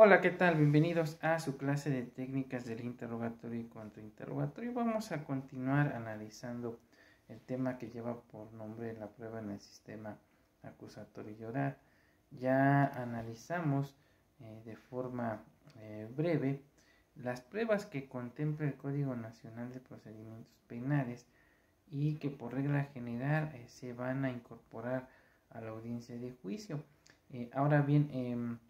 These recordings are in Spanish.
Hola, ¿qué tal? Bienvenidos a su clase de técnicas del interrogatorio y contrainterrogatorio. Vamos a continuar analizando el tema que lleva por nombre la prueba en el sistema acusatorio y oral. Ya analizamos de forma breve las pruebas que contempla el Código Nacional de Procedimientos Penales y que por regla general se van a incorporar a la audiencia de juicio. Ahora bien,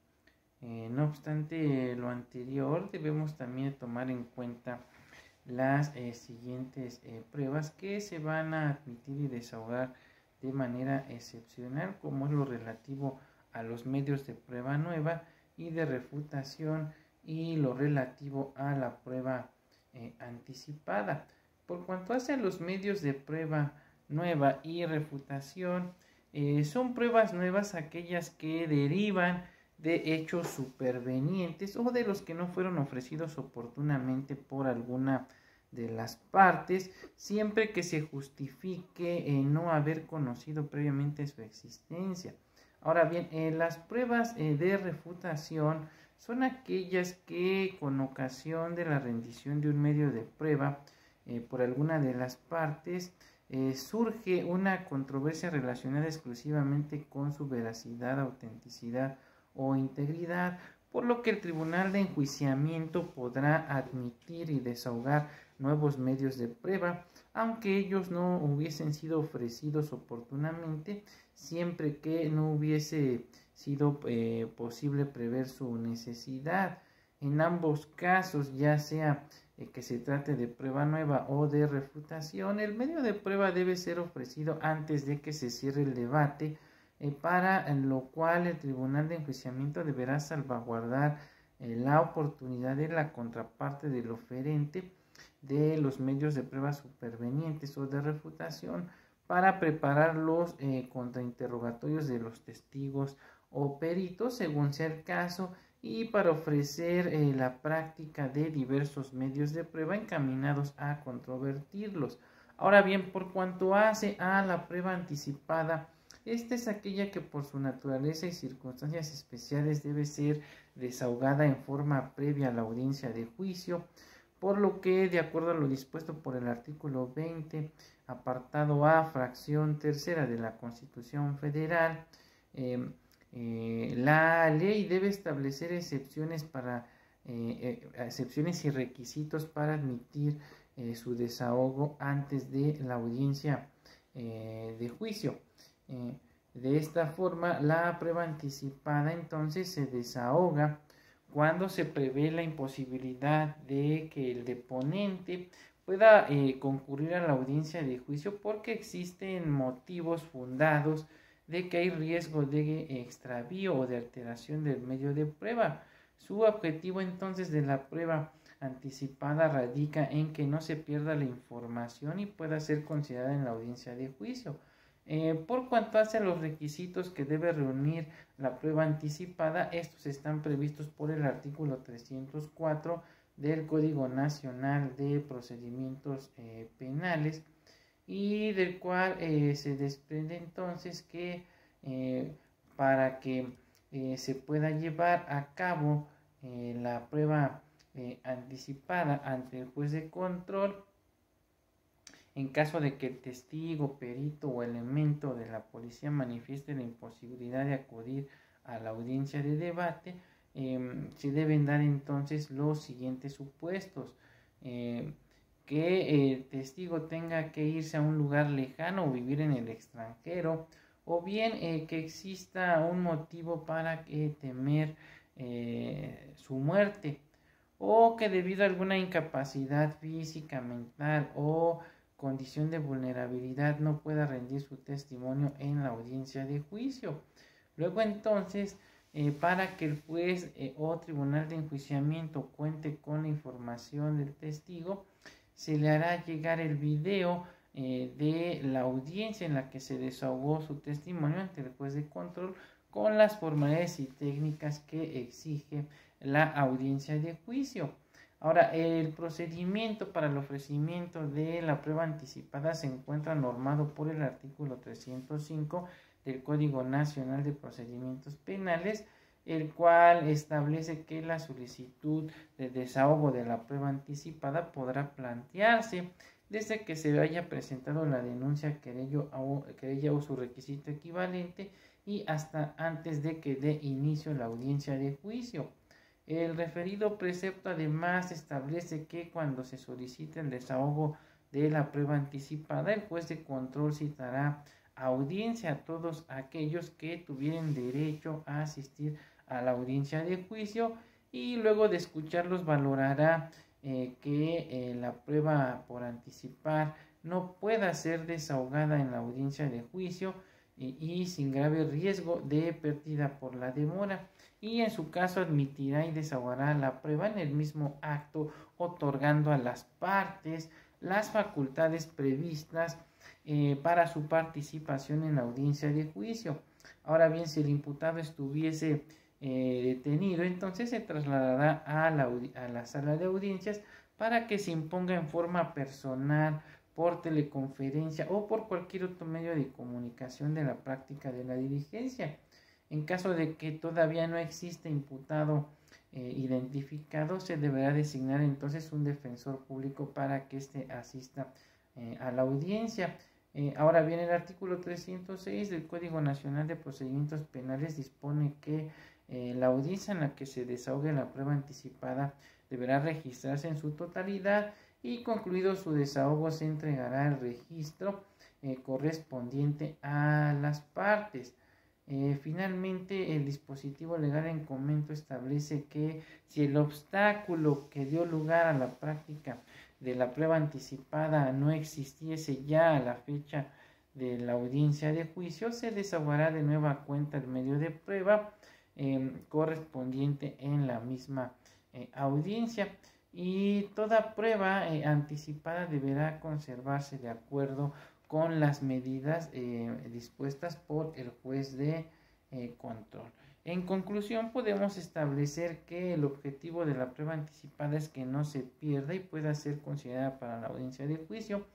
no obstante lo anterior, debemos también tomar en cuenta las siguientes pruebas que se van a admitir y desahogar de manera excepcional, como es lo relativo a los medios de prueba nueva y de refutación y lo relativo a la prueba anticipada. Por cuanto hace a los medios de prueba nueva y refutación, son pruebas nuevas aquellas que derivan de hechos supervenientes o de los que no fueron ofrecidos oportunamente por alguna de las partes, siempre que se justifique no haber conocido previamente su existencia. Ahora bien, las pruebas de refutación son aquellas que con ocasión de la rendición de un medio de prueba por alguna de las partes surge una controversia relacionada exclusivamente con su veracidad, autenticidad o integridad, por lo que el tribunal de enjuiciamiento podrá admitir y desahogar nuevos medios de prueba, aunque ellos no hubiesen sido ofrecidos oportunamente, siempre que no hubiese sido posible prever su necesidad. En ambos casos, ya sea que se trate de prueba nueva o de refutación, el medio de prueba debe ser ofrecido antes de que se cierre el debate, para lo cual el tribunal de enjuiciamiento deberá salvaguardar la oportunidad de la contraparte del oferente de los medios de prueba supervenientes o de refutación para preparar los contrainterrogatorios de los testigos o peritos según sea el caso y para ofrecer la práctica de diversos medios de prueba encaminados a controvertirlos. Ahora bien, por cuanto hace a la prueba anticipada, esta es aquella que por su naturaleza y circunstancias especiales debe ser desahogada en forma previa a la audiencia de juicio, por lo que, de acuerdo a lo dispuesto por el artículo 20, apartado A, fracción tercera de la Constitución Federal, la ley debe establecer excepciones y requisitos para admitir su desahogo antes de la audiencia de juicio. De esta forma, la prueba anticipada entonces se desahoga cuando se prevé la imposibilidad de que el deponente pueda concurrir a la audiencia de juicio porque existen motivos fundados de que hay riesgo de extravío o de alteración del medio de prueba. Su objetivo entonces de la prueba anticipada radica en que no se pierda la información y pueda ser considerada en la audiencia de juicio. Por cuanto hace a los requisitos que debe reunir la prueba anticipada, estos están previstos por el artículo 304 del Código Nacional de Procedimientos Penales y del cual se desprende entonces que para que se pueda llevar a cabo la prueba anticipada ante el juez de control, en caso de que el testigo, perito o elemento de la policía manifieste la imposibilidad de acudir a la audiencia de debate, se deben dar entonces los siguientes supuestos. Que el testigo tenga que irse a un lugar lejano o vivir en el extranjero, o bien que exista un motivo para temer su muerte, o que debido a alguna incapacidad física, mental o condición de vulnerabilidad no pueda rendir su testimonio en la audiencia de juicio. Luego entonces, para que el juez o tribunal de enjuiciamiento cuente con la información del testigo, se le hará llegar el video de la audiencia en la que se desahogó su testimonio ante el juez de control con las formalidades y técnicas que exige la audiencia de juicio. Ahora, el procedimiento para el ofrecimiento de la prueba anticipada se encuentra normado por el artículo 305 del Código Nacional de Procedimientos Penales, el cual establece que la solicitud de desahogo de la prueba anticipada podrá plantearse desde que se haya presentado la denuncia, querella o su requisito equivalente y hasta antes de que dé inicio la audiencia de juicio. El referido precepto además establece que cuando se solicite el desahogo de la prueba anticipada, el juez de control citará audiencia a todos aquellos que tuvieran derecho a asistir a la audiencia de juicio y luego de escucharlos valorará que la prueba por anticipar no pueda ser desahogada en la audiencia de juicio y sin grave riesgo de pérdida por la demora, y en su caso admitirá y desahogará la prueba en el mismo acto, otorgando a las partes las facultades previstas para su participación en la audiencia de juicio. Ahora bien, si el imputado estuviese detenido, entonces se trasladará a la sala de audiencias para que se imponga en forma personal, por teleconferencia o por cualquier otro medio de comunicación de la práctica de la diligencia. En caso de que todavía no exista imputado identificado, se deberá designar entonces un defensor público para que éste asista a la audiencia. Ahora bien, el artículo 306 del Código Nacional de Procedimientos Penales dispone que la audiencia en la que se desahogue la prueba anticipada deberá registrarse en su totalidad y concluido su desahogo se entregará el registro correspondiente a las partes. Finalmente, el dispositivo legal en comento establece que si el obstáculo que dio lugar a la práctica de la prueba anticipada no existiese ya a la fecha de la audiencia de juicio, se desahogará de nueva cuenta el medio de prueba correspondiente en la misma audiencia, y toda prueba anticipada deberá conservarse de acuerdo con las medidas dispuestas por el juez de control. En conclusión, podemos establecer que el objetivo de la prueba anticipada es que no se pierda y pueda ser considerada para la audiencia de juicio,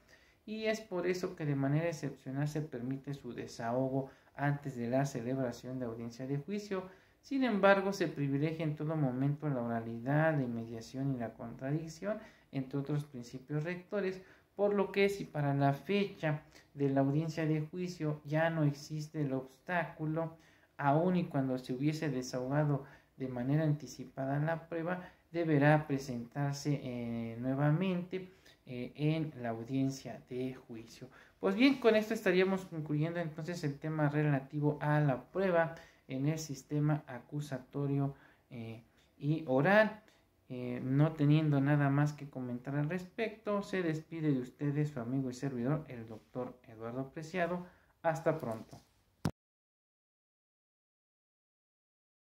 y es por eso que de manera excepcional se permite su desahogo antes de la celebración de audiencia de juicio. Sin embargo, se privilegia en todo momento la oralidad, la inmediación y la contradicción, entre otros principios rectores, por lo que si para la fecha de la audiencia de juicio ya no existe el obstáculo, aun y cuando se hubiese desahogado de manera anticipada la prueba, deberá presentarse nuevamente en la audiencia de juicio. Pues bien, con esto estaríamos concluyendo entonces el tema relativo a la prueba en el sistema acusatorio y oral. No teniendo nada más que comentar al respecto, se despide de ustedes su amigo y servidor, el doctor Eduardo Preciado. Hasta pronto.